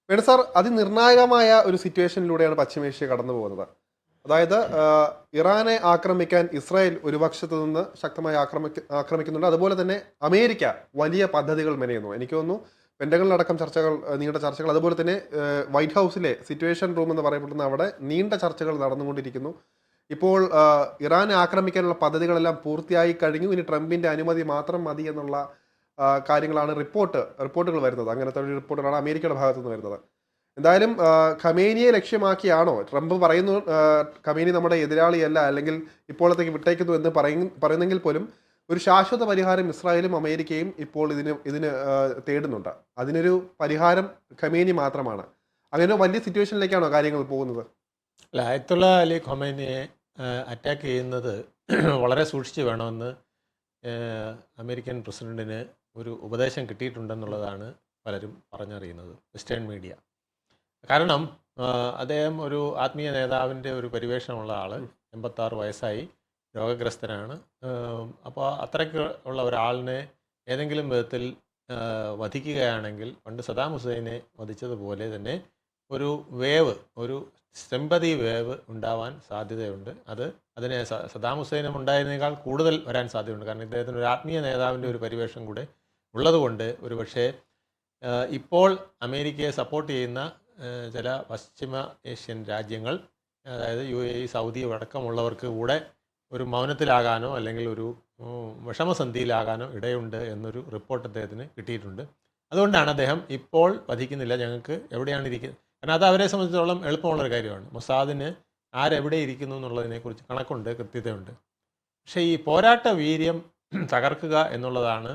Venu sir, അതിനിർണായകമായ ഒരു സിറ്റുവേഷനിലൂടെയാണ് പശ്ചിമേഷ്യ കടന്നു പോകുന്നത്. അതായത് ഇറാനെ ആക്രമിക്കാൻ ഇസ്രായേൽ ഒരു പക്ഷത്ത് നിന്ന് ശക്തമായി ആക്രമിക്കുന്നുണ്ട്. അതുപോലെ തന്നെ അമേരിക്ക വലിയ പദ്ധതികൾ മെനയുന്നു. എനിക്ക് തോന്നുന്നു പെൻറ്റഗണിലടക്കം ചർച്ചകൾ, നീണ്ട ചർച്ചകൾ, അതുപോലെ തന്നെ വൈറ്റ് ഹൗസിലെ സിറ്റുവേഷൻ റൂം എന്ന് പറയപ്പെടുന്ന അവിടെ നീണ്ട ചർച്ചകൾ നടന്നുകൊണ്ടിരിക്കുന്നു. ഇപ്പോൾ ഇറാനെ ആക്രമിക്കാനുള്ള പദ്ധതികളെല്ലാം പൂർത്തിയായി കഴിഞ്ഞു. ഇനി ട്രംപിന്റെ അനുമതി മാത്രം മതി എന്നുള്ള കാര്യങ്ങളാണ് റിപ്പോർട്ടുകൾ വരുന്നത്. അങ്ങനത്തെ ഒരു റിപ്പോർട്ടുകളാണ് അമേരിക്കയുടെ ഭാഗത്തു നിന്ന് വരുന്നത്. എന്തായാലും ഖമേനിയെ ലക്ഷ്യമാക്കിയാണോ ട്രംപ് പറയുന്നു, ഖമേനി നമ്മുടെ എതിരാളിയല്ല, അല്ലെങ്കിൽ ഇപ്പോഴത്തേക്ക് വിട്ടേക്കുന്നു എന്ന് പറയുന്നെങ്കിൽ പോലും ഒരു ശാശ്വത പരിഹാരം ഇസ്രായേലും അമേരിക്കയും ഇപ്പോൾ ഇതിന് തേടുന്നുണ്ട്. അതിനൊരു പരിഹാരം ഖമേനി മാത്രമാണ്. അങ്ങനെ ഒരു വലിയ സിറ്റുവേഷനിലേക്കാണോ കാര്യങ്ങൾ പോകുന്നത്? അല്ല, അയത്തുള്ള അലി ഖൊമൈനിയെ അറ്റാക്ക് ചെയ്യുന്നത് വളരെ സൂക്ഷിച്ച് വേണമെന്ന് അമേരിക്കൻ പ്രസിഡന്റിന് ഒരു ഉപദേശം കിട്ടിയിട്ടുണ്ടെന്നുള്ളതാണ് പലരും പറഞ്ഞറിയുന്നത്, വെസ്റ്റേൺ മീഡിയ. കാരണം അദ്ദേഹം ഒരു ആത്മീയ നേതാവിൻ്റെ ഒരു പരിവേഷമുള്ള ആൾ, 86 വയസ്സായി, രോഗഗ്രസ്തനാണ്. അപ്പോൾ അത്രയ്ക്ക് ഉള്ള ഒരാളിനെ ഏതെങ്കിലും വിധത്തിൽ വധിക്കുകയാണെങ്കിൽ പണ്ട് സദാം ഹുസൈനെ വധിച്ചതുപോലെ തന്നെ ഒരു സിമ്പതി വേവ് ഉണ്ടാവാൻ സാധ്യതയുണ്ട്. അതിനെ സദാം ഹുസൈനും ഉണ്ടായതിനേക്കാൾ കൂടുതൽ വരാൻ സാധ്യതയുണ്ട്. കാരണം ഇദ്ദേഹത്തിന് ഒരു ആത്മീയ നേതാവിൻ്റെ ഒരു പരിവേഷം കൂടെ ഉള്ളതുകൊണ്ട് ഒരു പക്ഷേ ഇപ്പോൾ അമേരിക്കയെ സപ്പോർട്ട് ചെയ്യുന്ന ചില പശ്ചിമ ഏഷ്യൻ രാജ്യങ്ങൾ, അതായത് UAE, സൗദി അടക്കമുള്ളവർക്ക് കൂടെ ഒരു മൗനത്തിലാകാനോ അല്ലെങ്കിൽ ഒരു വിഷമസന്ധിയിലാകാനോ ഇടയുണ്ട് എന്നൊരു റിപ്പോർട്ട് അദ്ദേഹത്തിന് കിട്ടിയിട്ടുണ്ട്. അതുകൊണ്ടാണ് അദ്ദേഹം ഇപ്പോൾ വധിക്കുന്നില്ല, ഞങ്ങൾക്ക് എവിടെയാണ് ഇരിക്കുന്നത്. കാരണം അത് അവരെ സംബന്ധിച്ചിടത്തോളം എളുപ്പമുള്ളൊരു കാര്യമാണ്. മൊസാദിന് ആരെവിടെ ഇരിക്കുന്നു എന്നുള്ളതിനെക്കുറിച്ച് കണക്കുണ്ട്, കൃത്യതയുണ്ട്. പക്ഷേ ഈ പോരാട്ട വീര്യം തകർക്കുക എന്നുള്ളതാണ്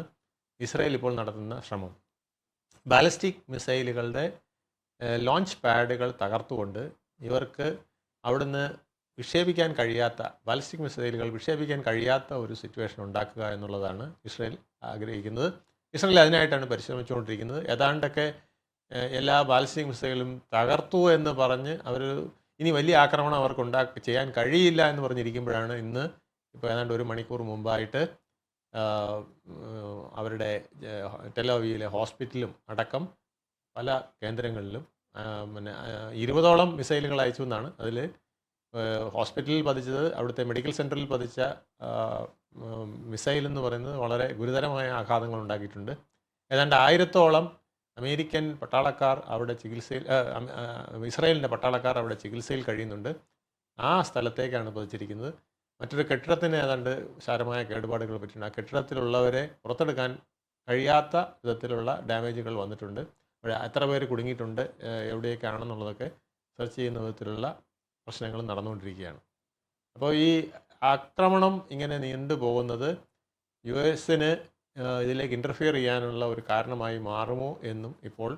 ഇസ്രായേൽ ഇപ്പോൾ നടത്തുന്ന ശ്രമം. ബാലിസ്റ്റിക് മിസൈലുകളുടെ ലോഞ്ച് പാഡുകൾ തകർത്തുകൊണ്ട് ഇവർക്ക് അവിടുന്ന് ബാലിസ്റ്റിക് മിസൈലുകൾ വിക്ഷേപിക്കാൻ കഴിയാത്ത ഒരു സിറ്റുവേഷൻ ഉണ്ടാക്കുക എന്നുള്ളതാണ് ഇസ്രായേൽ ആഗ്രഹിക്കുന്നത്. ഇസ്രായേൽ അതിനായിട്ടാണ് പരിശ്രമിച്ചുകൊണ്ടിരിക്കുന്നത്. ഏതാണ്ടൊക്കെ എല്ലാ ബാലിസ്റ്റിക് മിസൈലും തകർത്തു എന്ന് പറഞ്ഞ് ഇനി വലിയ ആക്രമണം അവർക്ക് ചെയ്യാൻ കഴിയില്ല എന്ന് പറഞ്ഞിരിക്കുമ്പോഴാണ് ഇന്ന് ഇപ്പോൾ ഏതാണ്ട് 1 മണിക്കൂർ മുമ്പായിട്ട് അവരുടെ ടെൽ-അവീവിലെ ഹോസ്പിറ്റലും അടക്കം പല കേന്ദ്രങ്ങളിലും 20ഓളം മിസൈലുകൾ അയച്ചു എന്നാണ്. അതിൽ ഹോസ്പിറ്റലിൽ പതിച്ചത്, അവിടുത്തെ മെഡിക്കൽ സെൻറ്ററിൽ പതിച്ച മിസൈൽ എന്ന് പറയുന്നത് വളരെ ഗുരുതരമായ ആഘാതങ്ങൾ ഉണ്ടാക്കിയിട്ടുണ്ട്. ഏതാണ്ട് 1000ഓളം അമേരിക്കൻ പട്ടാളക്കാർ അവിടെ ഇസ്രായേലിൻ്റെ പട്ടാളക്കാർ അവിടെ ചികിത്സയിൽ കഴിയുന്നുണ്ട്. ആ സ്ഥലത്തേക്കാണ് പതിച്ചിരിക്കുന്നത്. മറ്റൊരു കെട്ടിടത്തിന് ഏതാണ്ട് സാരമായ കേടുപാടുകൾ പറ്റിയിട്ടുണ്ട്. ആ കെട്ടിടത്തിലുള്ളവരെ പുറത്തെടുക്കാൻ കഴിയാത്ത വിധത്തിലുള്ള ഡാമേജുകൾ വന്നിട്ടുണ്ട്. എത്ര പേര് കുടുങ്ങിയിട്ടുണ്ട്, എവിടെയൊക്കെയാണെന്നുള്ളതൊക്കെ സെർച്ച് ചെയ്യുന്ന വിധത്തിലുള്ള പ്രശ്നങ്ങൾ നടന്നുകൊണ്ടിരിക്കുകയാണ്. അപ്പോൾ ഈ ആക്രമണം ഇങ്ങനെ നീണ്ടു പോകുന്നത് US-ന് ഇതിലേക്ക് ഇൻ്റർഫിയർ ചെയ്യാനുള്ള ഒരു കാരണമായി മാറുമോ എന്നും ഇപ്പോൾ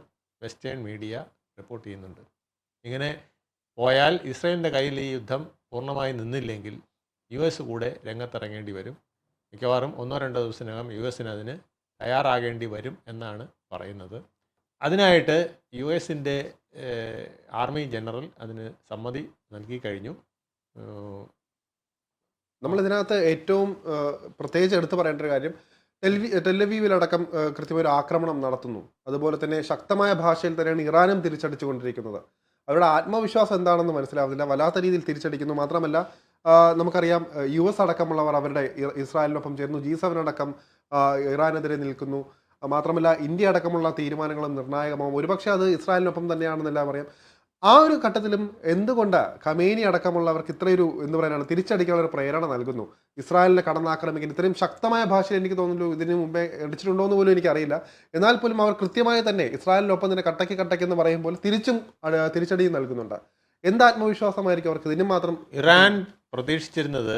വെസ്റ്റേൺ മീഡിയ റിപ്പോർട്ട് ചെയ്യുന്നുണ്ട്. ഇങ്ങനെ പോയാൽ ഇസ്രായേലിൻ്റെ കയ്യിൽ ഈ യുദ്ധം പൂർണ്ണമായി നിന്നില്ലെങ്കിൽ US കൂടെ രംഗത്തിറങ്ങേണ്ടി വരും. മിക്കവാറും 1-2 ദിവസത്തിനകം US-ന് അതിന് തയ്യാറാകേണ്ടി വരും എന്നാണ് പറയുന്നത്. അതിനായിട്ട് US-ൻ്റെ ആർമി ജനറൽ അതിന് സമ്മതി നൽകി കഴിഞ്ഞു. നമ്മളിതിനകത്ത് ഏറ്റവും പ്രത്യേകിച്ച് എടുത്തു പറയേണ്ട ഒരു കാര്യം, ടെൽ-അവീവിലടക്കം കൃത്യമായ ഒരു ആക്രമണം നടത്തുന്നു. അതുപോലെ തന്നെ ശക്തമായ ഭാഷയിൽ തന്നെയാണ് ഇറാനും തിരിച്ചടിച്ചുകൊണ്ടിരിക്കുന്നത്. അവരുടെ ആത്മവിശ്വാസം എന്താണെന്ന് മനസ്സിലാവുന്നില്ല. വല്ലാത്ത രീതിയിൽ തിരിച്ചടിക്കുന്നു. മാത്രമല്ല, നമുക്കറിയാം US അടക്കമുള്ളവർ അവരുടെ ഇസ്രായേലിനൊപ്പം ചേർന്നു. G7 അടക്കം ഇറാനെതിരെ നിൽക്കുന്നു. മാത്രമല്ല, ഇന്ത്യ അടക്കമുള്ള തീരുമാനങ്ങളും നിർണായകമാവും. ഒരുപക്ഷെ അത് ഇസ്രായേലിനൊപ്പം തന്നെയാണെന്നെല്ലാം പറയാം. ആ ഒരു ഘട്ടത്തിലും എന്തുകൊണ്ട് ഖമേനി അടക്കമുള്ളവർക്ക് ഇത്രയൊരു തിരിച്ചടിക്കാനുള്ള ഒരു പ്രേരണ നൽകുന്നു? ഇസ്രായേലിനെ കടന്നാക്രമിക്കാൻ ഇത്രയും ശക്തമായ ഭാഷയിൽ എനിക്ക് തോന്നുന്നു ഇതിന് മുമ്പേ അടിച്ചിട്ടുണ്ടോ എന്ന് പോലും എനിക്കറിയില്ല. എന്നാൽ പോലും അവർ കൃത്യമായി തന്നെ ഇസ്രായേലിനൊപ്പം തന്നെ കട്ടയ്ക്ക് എന്ന് പറയുമ്പോൾ തിരിച്ചടി നൽകുന്നുണ്ട്. എന്ത് ആത്മവിശ്വാസമായിരിക്കും അവർക്ക് ഇതിനും മാത്രം? ഇറാൻ പ്രതീക്ഷിച്ചിരുന്നത്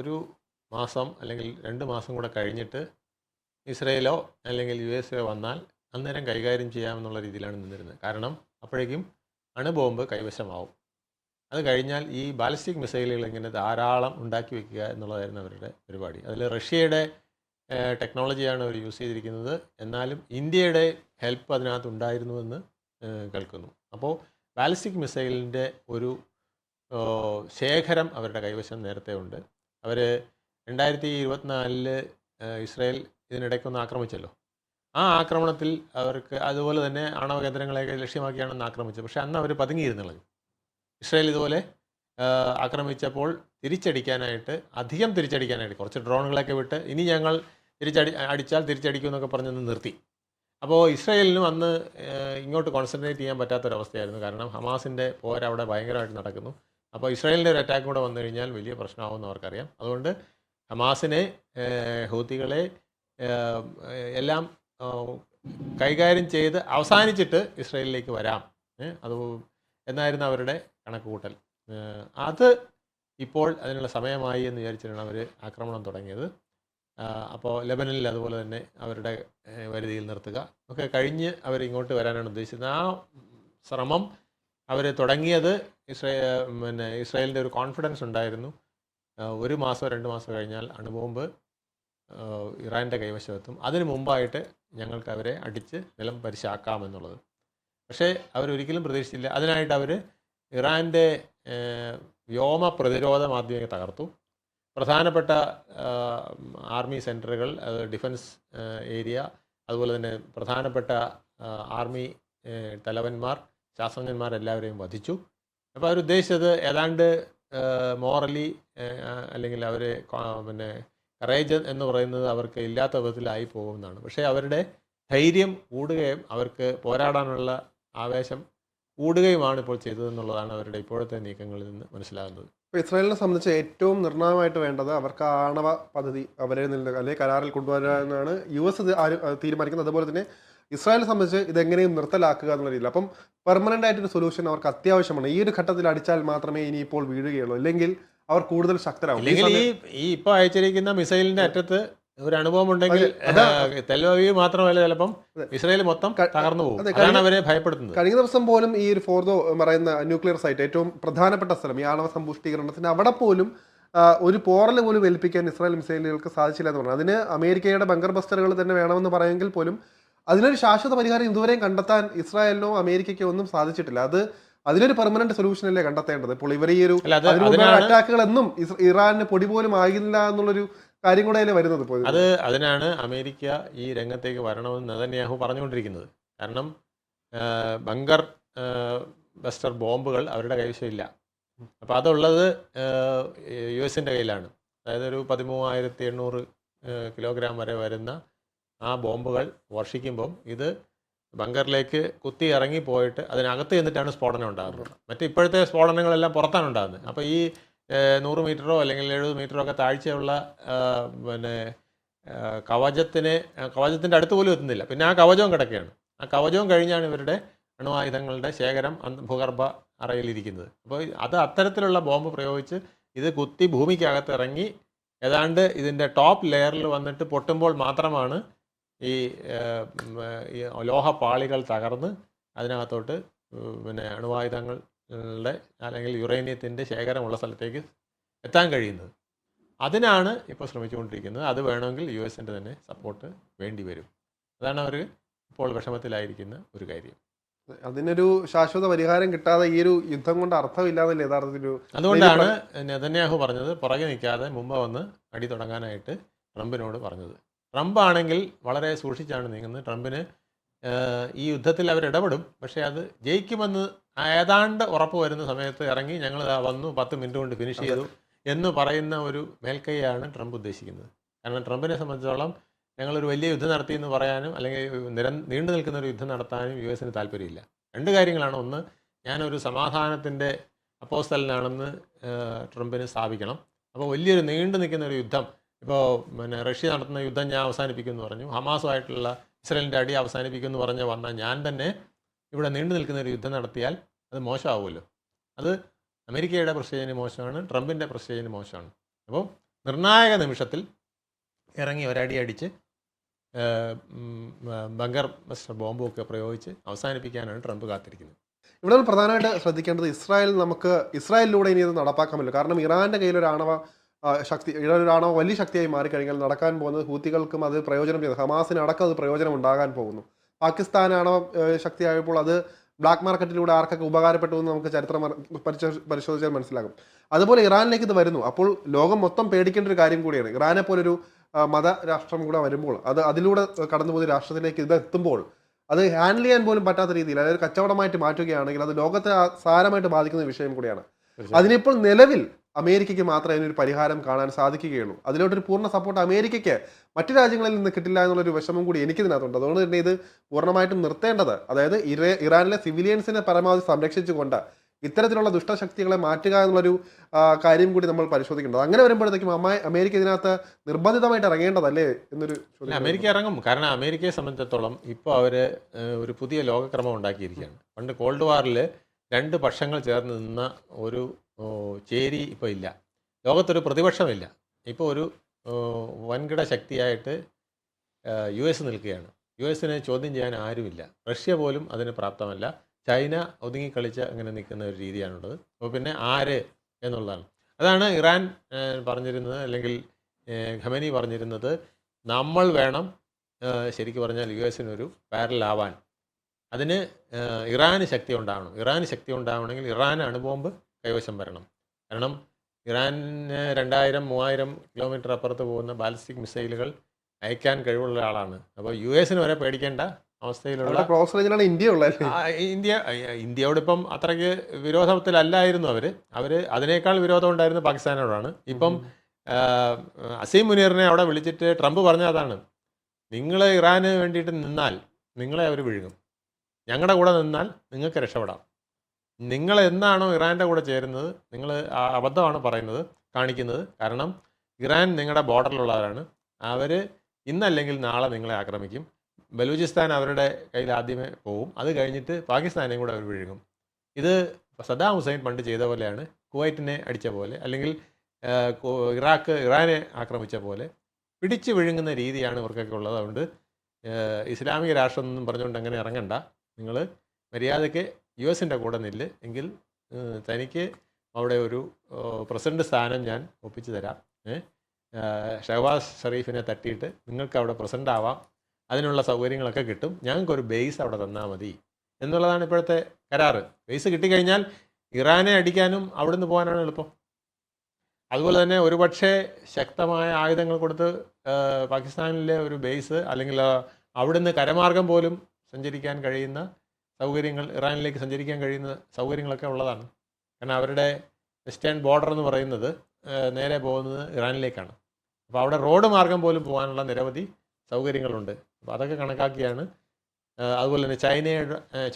ഒരു മാസം അല്ലെങ്കിൽ 2 മാസം കൂടെ കഴിഞ്ഞിട്ട് ഇസ്രയേലോ അല്ലെങ്കിൽ USA വന്നാൽ അന്നേരം കൈകാര്യം ചെയ്യാമെന്നുള്ള രീതിയിലാണ് നിന്നിരുന്നത്. കാരണം അപ്പോഴേക്കും അണുബോംബ് കൈവശമാവും. അത് കഴിഞ്ഞാൽ ഈ ബാലിസ്റ്റിക് മിസൈലുകൾ ഇങ്ങനെ ധാരാളം ഉണ്ടാക്കി വെക്കുക എന്നുള്ളതായിരുന്നു അവരുടെ പരിപാടി. അതിൽ റഷ്യയുടെ ടെക്നോളജിയാണ് അവർ യൂസ് ചെയ്തിരിക്കുന്നത്. എന്നാലും ഇന്ത്യയുടെ ഹെൽപ്പ് അതിനകത്ത് ഉണ്ടായിരുന്നുവെന്ന് കേൾക്കുന്നു. അപ്പോൾ ബാലിസ്റ്റിക് മിസൈലിൻ്റെ ഒരു ശേഖരം അവരുടെ കൈവശം നേരത്തെ ഉണ്ട്. അവർ 2024 ഇസ്രായേൽ ഇതിനിടയ്ക്കൊന്ന് ആക്രമിച്ചല്ലോ. ആ ആക്രമണത്തിൽ അവർക്ക് അതുപോലെ തന്നെ ആണവ കേന്ദ്രങ്ങളെയൊക്കെ ലക്ഷ്യമാക്കിയാണ് അന്ന് ആക്രമിച്ചത്. പക്ഷേ അന്ന് അവർ പതുങ്ങിയിരുന്നുള്ളത്. ഇസ്രായേൽ ഇതുപോലെ ആക്രമിച്ചപ്പോൾ തിരിച്ചടിക്കാനായിട്ട് തിരിച്ചടിക്കാനായിട്ട് കുറച്ച് ഡ്രോണുകളൊക്കെ വിട്ട് ഇനി ഞങ്ങൾ അടിച്ചാൽ തിരിച്ചടിക്കും എന്നൊക്കെ പറഞ്ഞൊന്ന് നിർത്തി. അപ്പോൾ ഇസ്രായേലിനും അന്ന് ഇങ്ങോട്ട് കോൺസെൻട്രേറ്റ് ചെയ്യാൻ പറ്റാത്തൊരവസ്ഥയായിരുന്നു. കാരണം ഹമാസിൻ്റെ പോര് അവിടെ ഭയങ്കരമായിട്ട് നടക്കുന്നു. അപ്പോൾ ഇസ്രായേലിൻ്റെ ഒരു അറ്റാക്ക് കൂടെ വന്നു കഴിഞ്ഞാൽ വലിയ പ്രശ്നമാകുമെന്ന് അവർക്കറിയാം. അതുകൊണ്ട് ഹമാസിനെ, ഹൂത്തികളെ എല്ലാം കൈകാര്യം ചെയ്ത് അവസാനിച്ചിട്ട് ഇസ്രായേലിലേക്ക് വരാം, അത് എന്നായിരുന്നു അവരുടെ കണക്കുകൂട്ടൽ. അത് ഇപ്പോൾ അതിനുള്ള സമയമായി എന്ന് വിചാരിച്ചിട്ടാണ് അവർ ആക്രമണം തുടങ്ങിയത്. അപ്പോൾ ലെബനനിൽ അതുപോലെ തന്നെ അവരുടെ വരുതിയിൽ നിർത്തുക ഒക്കെ കഴിഞ്ഞ് അവർ ഇങ്ങോട്ട് വരാനാണ് ഉദ്ദേശിച്ചത്. ആ ശ്രമം അവർ തുടങ്ങിയത് ഇസ്രായേലിൻ്റെ ഒരു കോൺഫിഡൻസ് ഉണ്ടായിരുന്നു. 1 മാസമോ 2 മാസം കഴിഞ്ഞാൽ അണുബോംബ് ഇറാൻ്റെ കൈവശമെത്തും, അതിന് മുമ്പായിട്ട് ഞങ്ങൾക്ക് അവരെ അടിച്ച് നിലം പരിശാക്കാമെന്നുള്ളത്. പക്ഷേ അവരൊരിക്കലും പ്രതീക്ഷിച്ചില്ല. അതിനായിട്ട് അവർ ഇറാൻ്റെ വ്യോമ പ്രതിരോധ മാധ്യമത്തെ തകർത്തു. പ്രധാനപ്പെട്ട ആർമി സെൻറ്ററുകൾ, ഡിഫൻസ് ഏരിയ, അതുപോലെ തന്നെ പ്രധാനപ്പെട്ട ആർമി തലവന്മാർ, ശാസ്ത്രജ്ഞന്മാരെല്ലാവരെയും വധിച്ചു. അപ്പോൾ അവരുദ്ദേശിച്ചത് ഏതാണ്ട് മോറലി അല്ലെങ്കിൽ അവർ കറേജ് എന്ന് പറയുന്നത് അവർക്ക് ഇല്ലാത്ത വിധത്തിലായി പോകുമെന്നാണ്. പക്ഷേ അവരുടെ ധൈര്യം കൂടുകയും അവർക്ക് പോരാടാനുള്ള ആവേശം കൂടുകയുമാണ് ഇപ്പോൾ ചെയ്തതെന്നുള്ളതാണ് അവരുടെ ഇപ്പോഴത്തെ നീക്കങ്ങളിൽ നിന്ന് മനസ്സിലാകുന്നത്. ഇപ്പോൾ ഇസ്രായേലിനെ സംബന്ധിച്ച് ഏറ്റവും നിർണായകമായിട്ട് വേണ്ടത് അവർക്ക് ആണവ പദ്ധതി അവരെ അല്ലെങ്കിൽ കരാറിൽ കൊണ്ടുവരാനാണ് US തീരുമാനിക്കുന്നത്. അതുപോലെ തന്നെ ഇസ്രായേലിനെ സംബന്ധിച്ച് ഇതെങ്ങനെയും നിർത്തലാക്കുക എന്നുള്ള രീതിയിൽ. അപ്പം പെർമനൻ്റ് ആയിട്ടൊരു സൊല്യൂഷൻ അവർക്ക് അത്യാവശ്യമാണ്. ഈ ഒരു ഘട്ടത്തിൽ അടിച്ചാൽ മാത്രമേ ഇനിയിപ്പോൾ വീഴുകയുള്ളൂ, അല്ലെങ്കിൽ അവർ കൂടുതൽ ശക്തരാകും. അല്ലെങ്കിൽ ഈ ഇപ്പോൾ അയച്ചിരിക്കുന്ന മിസൈലിന്റെ അറ്റത്ത് ഒരു അനുഭവം ഉണ്ടെങ്കിൽ തെൽഅവീവ് മാത്രമല്ല, ചിലപ്പം ഇസ്രായേൽ മൊത്തം തകർന്നു പോകും. അതാണ് അവരെ ഭയപ്പെടുത്തുന്നത്. കഴിഞ്ഞ ദിവസം പോലും ഈ ഒരു ഫോർദോ പറയുന്ന ന്യൂക്ലിയർ സൈറ്റ്, ഏറ്റവും പ്രധാനപ്പെട്ട സ്ഥലം, ഈ ആണവ സമ്പുഷ്ടീകരണത്തിന് അവിടെ പോലും ഒരു പോറൽ പോലും ഏൽപ്പിക്കാൻ ഇസ്രായേൽ മിസൈലുകൾക്ക് സാധിച്ചില്ല എന്ന് പറഞ്ഞു. അതിന് അമേരിക്കയുടെ ബങ്കർ ബസ്റ്ററുകൾ തന്നെ വേണമെന്ന് പറയുമെങ്കിൽ പോലും അതിനൊരു ശാശ്വത പരിഹാരം ഇതുവരെയും കണ്ടെത്താൻ ഇസ്രായേലിനോ അമേരിക്കയ്ക്കോ ഒന്നും സാധിച്ചിട്ടില്ല. അതിനൊരു പെർമനന്റ് സൊല്യൂഷൻ അല്ലേ കണ്ടെത്തേണ്ടത്. ഇപ്പോൾ ഇവർ ഈ ഒരു അറ്റാക്കുകളൊന്നും ഇറാനിന് പൊടി പോലും ആകില്ല എന്നുള്ളൊരു കാര്യം കൂടെ അതിൽ വരുന്നത്. അതിനാണ് അമേരിക്ക ഈ രംഗത്തേക്ക് വരണമെന്ന് നെതന്യാഹു പറഞ്ഞുകൊണ്ടിരിക്കുന്നത്. കാരണം ബങ്കർ ബസ്റ്റർ ബോംബുകൾ അവരുടെ കൈവശമില്ല. അപ്പോൾ അതുള്ളത് US-ൻ്റെ കയ്യിലാണ്. അതായത് ഒരു 13,800 കിലോഗ്രാം വരെ വരുന്ന ആ ബോംബുകൾ വർഷിക്കുമ്പം ഇത് ബങ്കറിലേക്ക് കുത്തി ഇറങ്ങി പോയിട്ട് അതിനകത്ത് ചെന്നിട്ടാണ് സ്ഫോടനം ഉണ്ടാകുന്നത്. മറ്റേ ഇപ്പോഴത്തെ സ്ഫോടനങ്ങളെല്ലാം പുറത്താണ് ഉണ്ടാകുന്നത്. അപ്പോൾ ഈ 100 മീറ്ററോ അല്ലെങ്കിൽ 70 മീറ്ററോ ഒക്കെ താഴ്ചയുള്ള കവചത്തിൻ്റെ അടുത്ത് പോലും എത്തുന്നില്ല. പിന്നെ ആ കവചവും കിടക്കുകയാണ്. ആ കവചവും കഴിഞ്ഞാണ് ഇവരുടെ അണുവായുധങ്ങളുടെ ശേഖരം ഭൂഗർഭ അറയിലിരിക്കുന്നത്. അപ്പോൾ അത് അത്തരത്തിലുള്ള ബോംബ് പ്രയോഗിച്ച് ഇത് കുത്തി ഭൂമിക്കകത്ത് ഇറങ്ങി ഏതാണ്ട് ഇതിൻ്റെ ടോപ്പ് ലെയറിൽ വന്നിട്ട് പൊട്ടുമ്പോൾ മാത്രമാണ് ഈ ലോഹപ്പാളികൾ തകർന്ന് അതിനകത്തോട്ട് അണുവായുധങ്ങളുടെ അല്ലെങ്കിൽ യുറേനിയത്തിൻ്റെ ശേഖരമുള്ള സ്ഥലത്തേക്ക് എത്താൻ കഴിയുന്നത്. അതിനാണ് ഇപ്പോൾ ശ്രമിച്ചുകൊണ്ടിരിക്കുന്നത്. അത് വേണമെങ്കിൽ US-ൻ്റെ തന്നെ സപ്പോർട്ട് വേണ്ടി വരും. അതാണ് അവർ ഇപ്പോൾ വിഷമത്തിലായിരിക്കുന്ന ഒരു കാര്യം. അതിനൊരു ശാശ്വത പരിഹാരം കിട്ടാതെ ഈ ഒരു യുദ്ധം കൊണ്ട് അർത്ഥമില്ലാന്നല്ലേ യഥാർത്ഥത്തിൽ. അതുകൊണ്ടാണ് നെതന്യാഹു പറഞ്ഞത് പുറകെ നിൽക്കാതെ മുമ്പ് വന്ന് അടി തുടങ്ങാനായിട്ട് ട്രംപിനോട് പറഞ്ഞത്. ട്രംപ് ആണെങ്കിൽ വളരെ സൂക്ഷിച്ചാണ് നീങ്ങുന്നത്. ട്രംപിന് ഈ യുദ്ധത്തിൽ അവർ ഇടപെടും, പക്ഷേ അത് ജയിക്കുമെന്ന് ഏതാണ്ട് ഉറപ്പ് വരുന്ന സമയത്ത് ഇറങ്ങി ഞങ്ങൾ വന്നു 10 മിനിറ്റ് കൊണ്ട് ഫിനിഷ് ചെയ്തു എന്ന് പറയുന്ന ഒരു മേൽക്കൈയാണ് ട്രംപ് ഉദ്ദേശിക്കുന്നത്. കാരണം ട്രംപിനെ സംബന്ധിച്ചോളം ഞങ്ങളൊരു വലിയ യുദ്ധം നടത്തിയെന്ന് പറയാനും അല്ലെങ്കിൽ നീണ്ടു നിൽക്കുന്ന ഒരു യുദ്ധം നടത്താനും US-ന് താല്പര്യമില്ല. 2 കാര്യങ്ങളാണ്. ഒന്ന്, ഞാനൊരു സമാധാനത്തിൻ്റെ അപ്പോസ്തലനാണെന്ന് ട്രംപിന് സ്ഥാപിക്കണം. അപ്പോൾ വലിയൊരു നീണ്ടു നിൽക്കുന്ന ഒരു യുദ്ധം, ഇപ്പോൾ റഷ്യ നടത്തുന്ന യുദ്ധം ഞാൻ അവസാനിപ്പിക്കുമെന്ന് പറഞ്ഞു, ഹമാസുമായിട്ടുള്ള ഇസ്രായേലിൻ്റെ അടി അവസാനിപ്പിക്കുമെന്ന് പറഞ്ഞ് വന്നാൽ ഞാൻ തന്നെ ഇവിടെ നീണ്ടു നിൽക്കുന്ന ഒരു യുദ്ധം നടത്തിയാൽ അത് മോശമാവുമല്ലോ. അത് അമേരിക്കയുടെ പ്രസ്റ്റേജിന് മോശമാണ്, ട്രംപിൻ്റെ പ്രസ്റ്റേജിന് മോശമാണ്. അപ്പോൾ നിർണായക നിമിഷത്തിൽ ഇറങ്ങി ഒരടി അടിച്ച് ബങ്കർ ബസ്റ്റർ ബോംബൊക്കെ പ്രയോഗിച്ച് അവസാനിപ്പിക്കാനാണ് ട്രംപ് കാത്തിരിക്കുന്നത്. ഇവിടെ പ്രധാനമായിട്ട് ശ്രദ്ധിക്കേണ്ടത് ഇസ്രായേലിലൂടെ ഇനി ഇത് നടപ്പാക്കാൻ പറ്റില്ല. കാരണം ഇറാൻ്റെ കയ്യിലൊരു ആണവ വലിയ ശക്തിയായി മാറിക്കഴിഞ്ഞാൽ നടക്കാൻ പോകുന്നത് ഹൂത്തികൾക്കും അത് പ്രയോജനം ചെയ്തു, ഹമാസിന് അടക്കം അത് പ്രയോജനം ഉണ്ടാകാൻ പോകുന്നു. പാകിസ്ഥാൻ ആണവ ശക്തിയായപ്പോൾ അത് ബ്ലാക്ക് മാർക്കറ്റിലൂടെ ആർക്കൊക്കെ ഉപകാരപ്പെട്ടു എന്ന് നമുക്ക് ചരിത്രം പരിശോധിച്ചാൽ മനസ്സിലാകും. അതുപോലെ ഇറാനിലേക്ക് ഇത് വരുന്നു. അപ്പോൾ ലോകം മൊത്തം പേടിക്കേണ്ട ഒരു കാര്യം കൂടിയാണ്. ഇറാനെ പോലൊരു മത രാഷ്ട്രം കൂടെ വരുമ്പോൾ അതിലൂടെ കടന്നുപോയി രാഷ്ട്രത്തിലേക്ക് ഇത് എത്തുമ്പോൾ അത് ഹാൻഡിൽ ചെയ്യാൻ പോലും പറ്റാത്ത രീതിയിൽ അതായത് കച്ചവടമായിട്ട് മാറ്റുകയാണെങ്കിൽ അത് ലോകത്തെ സാരമായിട്ട് ബാധിക്കുന്ന വിഷയം കൂടിയാണ്. അതിനിപ്പോൾ നിലവിൽ അമേരിക്കയ്ക്ക് മാത്രമേ അതിനൊരു പരിഹാരം കാണാൻ സാധിക്കുകയുള്ളൂ. അതിലോട്ടൊരു പൂർണ്ണ സപ്പോർട്ട് അമേരിക്കയ്ക്ക് മറ്റു രാജ്യങ്ങളിൽ നിന്ന് കിട്ടില്ല എന്നുള്ളൊരു വിഷമം കൂടി എനിക്കിതിനകത്തുണ്ട്. അതുകൊണ്ട് തന്നെ ഇത് പൂർണ്ണമായിട്ടും നിർത്തേണ്ടത്, അതായത് ഇറാനിലെ സിവിലിയൻസിനെ പരമാവധി സംരക്ഷിച്ചുകൊണ്ട് ഇത്തരത്തിലുള്ള ദുഷ്ടശക്തികളെ മാറ്റുക എന്നുള്ളൊരു കാര്യം കൂടി നമ്മൾ പരിശോധിക്കേണ്ടത്. അങ്ങനെ വരുമ്പോഴത്തേക്കും അമേരിക്ക ഇതിനകത്ത് നിർബന്ധിതമായിട്ട് ഇറങ്ങേണ്ടതല്ലേ എന്നൊരു ചോദ്യം. അമേരിക്ക ഇറങ്ങും. കാരണം അമേരിക്കയെ സംബന്ധിച്ചിടത്തോളം ഇപ്പോൾ അവർ ഒരു പുതിയ ലോകക്രമം ഉണ്ടാക്കിയിരിക്കുകയാണ്. പണ്ട് കോൾഡ് വാറിൽ രണ്ട് പക്ഷങ്ങൾ ചേർന്ന് നിന്ന ഒരു ചേരി ഇപ്പോൾ ഇല്ല. ലോകത്തൊരു പ്രതിപക്ഷമില്ല. ഇപ്പോൾ ഒരു വൻകിട ശക്തിയായിട്ട് US നിൽക്കുകയാണ്. US-നെ ചോദ്യം ചെയ്യാൻ ആരുമില്ല. റഷ്യ പോലും അതിന് പ്രാപ്തമല്ല. ചൈന ഒതുങ്ങിക്കളിച്ച് അങ്ങനെ നിൽക്കുന്ന ഒരു രീതിയാണുള്ളത്. അപ്പോൾ പിന്നെ ആര് എന്നുള്ളതാണ്. അതാണ് ഇറാൻ പറഞ്ഞിരുന്നത്, അല്ലെങ്കിൽ ഖമേനി പറഞ്ഞിരുന്നത്, നമ്മൾ വേണം ശരിക്കും പറഞ്ഞാൽ US-നൊരു പാരലാവാൻ. അതിന് ഇറാന് ശക്തി ഉണ്ടാവണം. ഇറാന് ശക്തി ഉണ്ടാവണമെങ്കിൽ ഇറാൻ അണുബോംബ് കൈവശം വരണം. കാരണം ഇറാന് 2000-3000 കിലോമീറ്റർ അപ്പുറത്ത് പോകുന്ന ബാലിസ്റ്റിക് മിസൈലുകൾ അയക്കാൻ കഴിവുള്ള ആളാണ്. അപ്പോൾ US-ന് വരെ പേടിക്കേണ്ട അവസ്ഥയിലുള്ള ക്ലോസ് റേഞ്ചിലാണ് ഇന്ത്യ ഉള്ളത്. ഇന്ത്യയോട് ഇപ്പം അത്രയ്ക്ക് വിരോധത്തിലല്ലായിരുന്നു അവർ അതിനേക്കാൾ വിരോധം ഉണ്ടായിരുന്നു പാകിസ്ഥാനോടാണ്. ഇപ്പം അസീം മുനീറിനെ അവിടെ വിളിച്ചിട്ട് ട്രംപ് പറഞ്ഞ അതാണ്, നിങ്ങൾ ഇറാന് വേണ്ടിയിട്ട് നിന്നാൽ നിങ്ങളെ അവർ വിഴുങ്ങും, ഞങ്ങളുടെ കൂടെ നിന്നാൽ നിങ്ങൾക്ക് രക്ഷപ്പെടാം. നിങ്ങൾ എന്നാണോ ഇറാൻ്റെ കൂടെ ചേരുന്നത് നിങ്ങൾ അബദ്ധമാണ് കാണിക്കുന്നത്. കാരണം ഇറാൻ നിങ്ങളുടെ ബോർഡറിലുള്ളവരാണ്. അവർ ഇന്നല്ലെങ്കിൽ നാളെ നിങ്ങളെ ആക്രമിക്കും. ബലൂചിസ്ഥാൻ അവരുടെ കയ്യിൽ ആദ്യമേ പോവും. അത് കഴിഞ്ഞിട്ട് പാകിസ്ഥാനെയും കൂടെ അവർ വിഴുങ്ങും. ഇത് സദ്ദാം ഹുസൈൻ പണ്ട് ചെയ്ത പോലെയാണ്. കുവൈറ്റിനെ അടിച്ച പോലെ, അല്ലെങ്കിൽ ഇറാനെ ആക്രമിച്ച പോലെ പിടിച്ച് വിഴുങ്ങുന്ന രീതിയാണ് ഇവർക്കൊക്കെ ഉള്ളത്. അതുകൊണ്ട് ഇസ്ലാമിക രാഷ്ട്രം എന്നും പറഞ്ഞുകൊണ്ട് അങ്ങനെ ഇറങ്ങണ്ട. നിങ്ങൾ മര്യാദയ്ക്ക് US-ൻ്റെ കൂടെ നില്ല്, എങ്കിൽ തനിക്ക് അവിടെ ഒരു പ്രസിഡന്റ് സ്ഥാനം ഞാൻ ഒപ്പിച്ചു തരാം. ഷഹബാസ് ഷെറീഫിനെ തട്ടിയിട്ട് നിങ്ങൾക്ക് അവിടെ പ്രസിഡന്റ് ആവാം, അതിനുള്ള സൗകര്യങ്ങളൊക്കെ കിട്ടും, ഞങ്ങൾക്കൊരു ബേസ് അവിടെ തന്നാൽ മതി എന്നുള്ളതാണ് ഇപ്പോഴത്തെ കരാറ്. ബേസ് കിട്ടിക്കഴിഞ്ഞാൽ ഇറാനെ അടിക്കാനും അവിടുന്ന് പോകാനാണ് എളുപ്പം. അതുപോലെ തന്നെ ഒരുപക്ഷെ ശക്തമായ ആയുധങ്ങൾ കൊടുത്ത് പാകിസ്ഥാനിലെ ഒരു ബേസ്, അല്ലെങ്കിൽ അവിടുന്ന് കരമാർഗം പോലും സഞ്ചരിക്കാൻ കഴിയുന്ന സൗകര്യങ്ങൾ, ഇറാനിലേക്ക് സഞ്ചരിക്കാൻ കഴിയുന്ന സൗകര്യങ്ങളൊക്കെ ഉള്ളതാണ്. കാരണം അവരുടെ വെസ്റ്റേൺ ബോർഡർ എന്ന് പറയുന്നത് നേരെ പോകുന്നത് ഇറാനിലേക്കാണ്. അപ്പോൾ അവിടെ റോഡ് മാർഗം പോലും പോകാനുള്ള നിരവധി സൗകര്യങ്ങളുണ്ട്. അപ്പോൾ അതൊക്കെ കണക്കാക്കിയാണ്. അതുപോലെ തന്നെ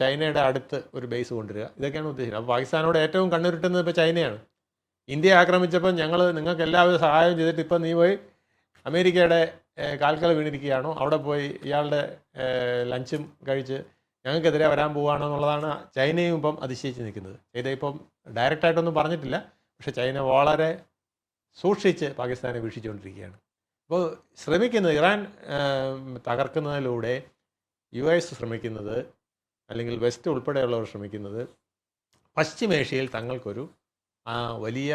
ചൈനയുടെ അടുത്ത് ഒരു ബേസ് കൊണ്ടുവരിക, ഇതൊക്കെയാണ് ഉദ്ദേശിക്കുന്നത്. അപ്പോൾ പാകിസ്ഥാനോട് ഏറ്റവും കണ്ണുരുട്ടുന്നത് ഇപ്പോൾ ചൈനയാണ്. ഇന്ത്യയെ ആക്രമിച്ചപ്പോൾ ഞങ്ങൾ നിങ്ങൾക്ക് എല്ലാവിധ സഹായവും ചെയ്തിട്ട് ഇപ്പം നീ പോയി അമേരിക്കയുടെ കാൽക്കൽ വീണിരിക്കുകയാണോ, അവിടെ പോയി ഇയാളുടെ ലഞ്ചും കഴിച്ച് ഞങ്ങൾക്കെതിരെ വരാൻ പോവുകയാണോ എന്നുള്ളതാണ് ചൈനയും ഇപ്പം അതിശയിച്ച് നിൽക്കുന്നത്. ചൈന ഇപ്പം ഡയറക്റ്റായിട്ടൊന്നും പറഞ്ഞിട്ടില്ല, പക്ഷേ ചൈന വളരെ സൂക്ഷിച്ച് പാകിസ്ഥാനെ വീക്ഷിച്ചുകൊണ്ടിരിക്കുകയാണ്. അപ്പോൾ ഇറാൻ തകർക്കുന്നതിലൂടെ US ശ്രമിക്കുന്നത്, അല്ലെങ്കിൽ വെസ്റ്റ് ഉൾപ്പെടെയുള്ളവർ ശ്രമിക്കുന്നത്, പശ്ചിമേഷ്യയിൽ തങ്ങൾക്കൊരു വലിയ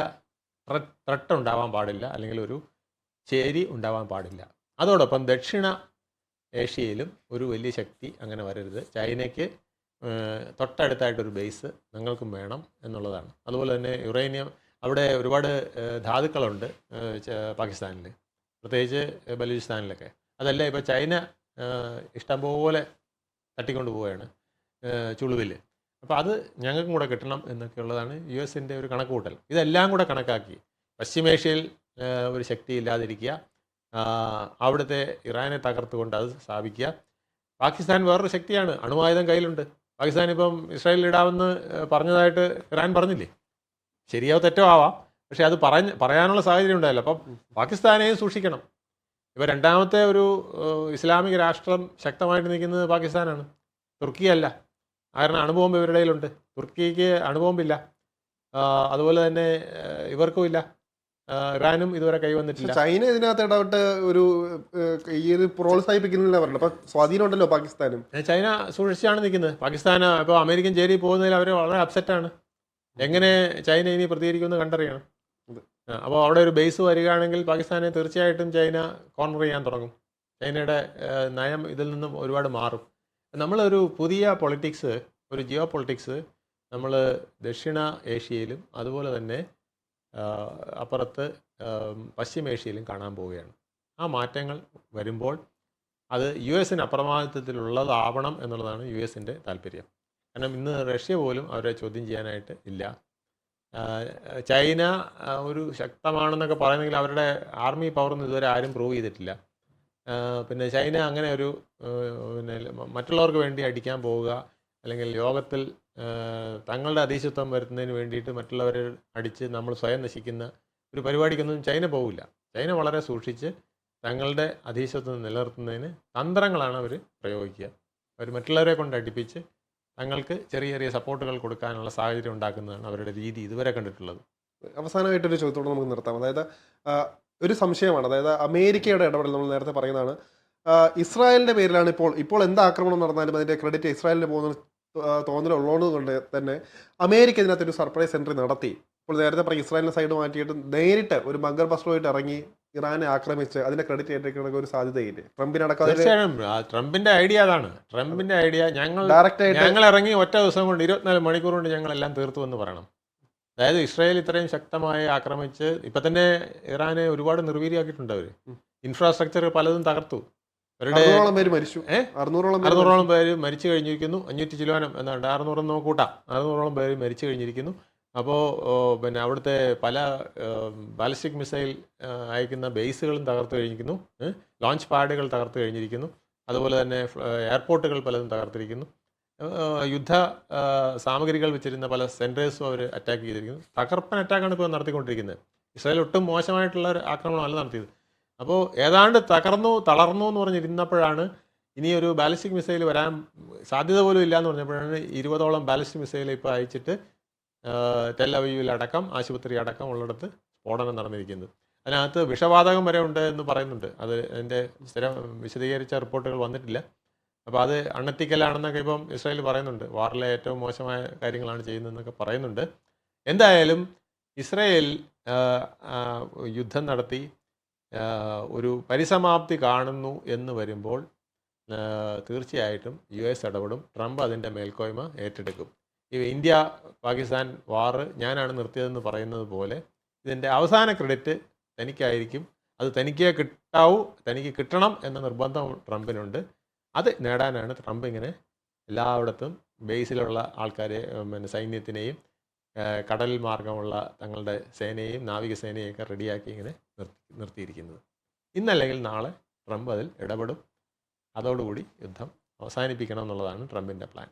ത്രട്ട് ഉണ്ടാവാൻ പാടില്ല, അല്ലെങ്കിൽ ഒരു ചേരി ഉണ്ടാവാൻ പാടില്ല. അതോടൊപ്പം ദക്ഷിണ ഏഷ്യയിലും ഒരു വലിയ ശക്തി അങ്ങനെ വരരുത്. ചൈനയ്ക്ക് തൊട്ടടുത്തായിട്ടൊരു ബേസ് ഞങ്ങൾക്കും വേണം എന്നുള്ളതാണ്. അതുപോലെ തന്നെ യുറേനിയം, അവിടെ ഒരുപാട് ധാതുക്കളുണ്ട് പാകിസ്ഥാനിൽ, പ്രത്യേകിച്ച് ബലൂചിസ്ഥാനിലൊക്കെ. അതല്ല ഇപ്പോൾ ചൈന ഇഷ്ടംപോലെ തട്ടിക്കൊണ്ട് പോവുകയാണ് ചുളുവിൽ. അപ്പോൾ അത് ഞങ്ങൾക്കും കൂടെ കിട്ടണം എന്നൊക്കെയുള്ളതാണ് US-ൻ്റെ ഒരു കണക്കുകൂട്ടൽ. ഇതെല്ലാം കൂടെ കണക്കാക്കി പശ്ചിമേഷ്യയിൽ ഒരു ശക്തി ഇല്ലാതിരിക്കുക, അവിടുത്തെ ഇറാനെ തകർത്തുകൊണ്ട് അത് സ്ഥാപിക്കുക. പാകിസ്ഥാൻ വേറൊരു ശക്തിയാണ്, അണുവായുധം കയ്യിലുണ്ട്. പാകിസ്ഥാൻ ഇപ്പം ഇസ്രായേലിൽ ഇടാമെന്ന് പറഞ്ഞതായിട്ട് ഇറാൻ പറഞ്ഞില്ലേ? ശരിയോ തെറ്റോ ആവാം, പക്ഷേ അത് പറയാനുള്ള സാഹചര്യം ഉണ്ടായല്ലോ. അപ്പം പാകിസ്ഥാനെയും സൂക്ഷിക്കണം. ഇപ്പോൾ രണ്ടാമത്തെ ഒരു ഇസ്ലാമിക രാഷ്ട്രം ശക്തമായിട്ട് നിൽക്കുന്നത് പാകിസ്ഥാനാണ്, തുർക്കിയല്ല. കാരണം അണുബോംബ് ഇവരുടെ കയ്യിലുണ്ട്. തുർക്കിക്ക് അണുബോംബില്ല, അതുപോലെ തന്നെ ഇവർക്കും ഇല്ല. ഇറാനും ഇതുവരെ കൈവന്നിട്ടില്ല. ചൈന ഇതിനകത്ത് ഇടപെട്ട് ഒരു പ്രോത്സാഹിപ്പിക്കുന്നില്ല പറഞ്ഞു. അപ്പോൾ സ്വാധീനം ഉണ്ടല്ലോ പാകിസ്ഥാനും. ചൈന സൂക്ഷിച്ചാണ് നിൽക്കുന്നത്. പാകിസ്ഥാൻ ഇപ്പോൾ അമേരിക്കൻ ചേരി പോകുന്നതിൽ അവർ വളരെ അപ്സെറ്റാണ്. എങ്ങനെ ചൈന ഇനി പ്രതികരിക്കുമെന്ന് കണ്ടറിയണം. അപ്പോൾ അവിടെ ഒരു ബേസ് വരികയാണെങ്കിൽ പാകിസ്ഥാനെ തീർച്ചയായിട്ടും ചൈന കോർണർ ചെയ്യാൻ തുടങ്ങും. ചൈനയുടെ നയം ഇതിൽ നിന്നും ഒരുപാട് മാറും. നമ്മളൊരു പുതിയ പൊളിറ്റിക്സ്, ഒരു ജിയോ പൊളിറ്റിക്സ് നമ്മൾ ദക്ഷിണ ഏഷ്യയിലും അതുപോലെ തന്നെ അപ്പുറത്ത് പശ്ചിമേഷ്യയിലും കാണാൻ പോവുകയാണ്. ആ മാറ്റങ്ങൾ വരുമ്പോൾ അത് യു എസിന് അപ്രമാദിത്വത്തിലുള്ളതാവണം എന്നുള്ളതാണ് യു എസിൻ്റെ താല്പര്യം. കാരണം ഇന്ന് റഷ്യ പോലും അവരെ ചോദ്യം ചെയ്യാനായിട്ട് ഇല്ല. ചൈന ഒരു ശക്തമാണെന്നൊക്കെ പറയുന്നെങ്കിൽ അവരുടെ ആർമി പവറൊന്നും ഇതുവരെ ആരും പ്രൂവ് ചെയ്തിട്ടില്ല. പിന്നെ ചൈന അങ്ങനെ ഒരു പിന്നെ മറ്റുള്ളവർക്ക് വേണ്ടി അടിക്കാൻ പോവുക, അല്ലെങ്കിൽ ലോകത്തിൽ തങ്ങളുടെ അധീശത്വം വരുത്തുന്നതിന് വേണ്ടിയിട്ട് മറ്റുള്ളവരെ അടിച്ച് നമ്മൾ സ്വയം നശിക്കുന്ന ഒരു പരിപാടിക്കൊന്നും ചൈന പോവില്ല. ചൈന വളരെ സൂക്ഷിച്ച് തങ്ങളുടെ അധീശത്വം നിലനിർത്തുന്നതിന് തന്ത്രങ്ങളാണ് അവർ പ്രയോഗിക്കുക. അവർ മറ്റുള്ളവരെ കൊണ്ട് അടുപ്പിച്ച് തങ്ങൾക്ക് ചെറിയ ചെറിയ സപ്പോർട്ടുകൾ കൊടുക്കാനുള്ള സാഹചര്യം ഉണ്ടാക്കുന്നതാണ് അവരുടെ രീതി ഇതുവരെ കണ്ടിട്ടുള്ളത്. അവസാനമായിട്ടൊരു ചോദ്യത്തോടെ നമുക്ക് നിർത്താം. അതായത് ഒരു സംശയമാണ്. അതായത് അമേരിക്കയുടെ ഇടപെടൽ നമ്മൾ നേരത്തെ പറയുന്നതാണ്. ഇസ്രായേലിൻ്റെ പേരിലാണ് ഇപ്പോൾ എന്ത് ആക്രമണം നടന്നാലും അതിൻ്റെ ക്രെഡിറ്റ് ഇസ്രായേലിന് പോകുന്ന തോന്നലുള്ളത് കൊണ്ട് തന്നെ അമേരിക്ക ഇതിനകത്തൊരു സർപ്രൈസ് എൻട്രി നടത്തി. ഇപ്പോൾ നേരത്തെ പറയും ഇസ്രായേലിൻ്റെ സൈഡ് മാറ്റിയിട്ട് നേരിട്ട് ഒരു ബങ്കർ ബസ്റ്ററുമായിട്ട് ഇറങ്ങി ഇറാനെ ആക്രമിച്ച് അതിൻ്റെ ക്രെഡിറ്റ് ഏറ്റെടുക്കുന്ന ഒരു സാധ്യതയില്ലേ ട്രംപിനടക്കം? തീർച്ചയായും ട്രംപിൻ്റെ ഐഡിയ അതാണ്. ട്രംപിൻ്റെ ഐഡിയ ഡയറക്റ്റ് ആയിട്ട് ഞങ്ങൾ ഇറങ്ങി ഒറ്റ ദിവസം കൊണ്ട് 24 മണിക്കൂർ കൊണ്ട് ഞങ്ങളെല്ലാം തീർത്തു എന്ന് പറയണം. അതായത് ഇസ്രായേൽ ഇത്രയും ശക്തമായി ആക്രമിച്ച് ഇപ്പം തന്നെ ഇറാനെ ഒരുപാട് നിർവീര്യമാക്കിയിട്ടുണ്ട്. അവർ ഇൻഫ്രാസ്ട്രക്ചർ പലതും തകർത്തു. അവരുടെ 600ഓളം പേര് മരിച്ചു. 600ഓളം പേര് മരിച്ചു കഴിഞ്ഞിരിക്കുന്നു. 500 ചില്ലുവാനം എന്നാണ്ട് 600 നമുക്ക് കൂട്ടാം. 600ഓളം പേര് മരിച്ചു കഴിഞ്ഞിരിക്കുന്നു. അപ്പോൾ പിന്നെ അവിടുത്തെ പല ബാലിസ്റ്റിക് മിസൈൽ അയക്കുന്ന ബേസുകളും തകർത്ത് കഴിഞ്ഞിരിക്കുന്നു. ലോഞ്ച് പാഡുകൾ തകർത്ത് കഴിഞ്ഞിരിക്കുന്നു. അതുപോലെ തന്നെ എയർപോർട്ടുകൾ പലതും തകർത്തിരിക്കുന്നു. യുദ്ധ സാമഗ്രികൾ വെച്ചിരുന്ന പല സെൻറ്റേഴ്സും അവർ അറ്റാക്ക് ചെയ്തിരിക്കുന്നു. തകർപ്പൻ അറ്റാക്കാണ് ഇപ്പോൾ നടത്തിക്കൊണ്ടിരിക്കുന്നത്. ഇസ്രായേൽ ഒട്ടും മോശമായിട്ടുള്ള ഒരു ആക്രമണമല്ല നടത്തിയത്. അപ്പോൾ ഏതാണ്ട് തളർന്നു എന്ന് പറഞ്ഞിരുന്നപ്പോഴാണ് ഇനിയൊരു ബാലിസ്റ്റിക് മിസൈൽ വരാൻ സാധ്യത പോലും ഇല്ല എന്ന് പറഞ്ഞപ്പോഴാണ് 20ഓളം ബാലിസ്റ്റിക് മിസൈൽ ഇപ്പോൾ അയച്ചിട്ട് ടെൽ അവീവിലടക്കം ആശുപത്രി അടക്കം ഉള്ളിടത്ത് സ്ഫോടനം നടന്നിരിക്കുന്നത്. അതിനകത്ത് വിഷവാതകം വരെ ഉണ്ട് എന്ന് പറയുന്നുണ്ട്. അതിൻ്റെ സ്ഥിരം വിശദീകരിച്ച റിപ്പോർട്ടുകൾ വന്നിട്ടില്ല. അപ്പോൾ അത് അൺഎത്തിക്കലാണെന്നൊക്കെ ഇപ്പം ഇസ്രായേൽ പറയുന്നുണ്ട്. വാറിലെ ഏറ്റവും മോശമായ കാര്യങ്ങളാണ് ചെയ്യുന്നതെന്നൊക്കെ പറയുന്നുണ്ട്. എന്തായാലും ഇസ്രായേൽ യുദ്ധം നടത്തി ഒരു പരിസമാപ്തി കാണുന്നു എന്ന് വരുമ്പോൾ തീർച്ചയായിട്ടും യു എസ് ഇടപെടും. ട്രംപ് അതിൻ്റെ മേൽക്കോയ്മ ഏറ്റെടുക്കും. ഈ ഇന്ത്യ പാകിസ്ഥാൻ വാറ് ഞാനാണ് നിർത്തിയതെന്ന് പറയുന്നത് പോലെ ഇതിൻ്റെ അവസാന ക്രെഡിറ്റ് തനിക്കായിരിക്കും. അത് തനിക്ക് കിട്ടണം എന്ന നിർബന്ധം ട്രംപിനുണ്ട്. അത് നേടാനാണ് ട്രംപ് ഇങ്ങനെ എല്ലായിടത്തും ബേസിലുള്ള ആൾക്കാരെ, പിന്നെ സൈന്യത്തിനെയും കടൽ മാർഗമുള്ള തങ്ങളുടെ സേനയെയും നാവികസേനയെയൊക്കെ റെഡിയാക്കി ഇങ്ങനെ നിർത്തിയിരിക്കുന്നത്. ഇന്നല്ലെങ്കിൽ നാളെ ട്രംപ് അതിൽ ഇടപെടും. അതോടുകൂടി യുദ്ധം അവസാനിപ്പിക്കണം എന്നുള്ളതാണ് ട്രംപിൻ്റെ പ്ലാൻ.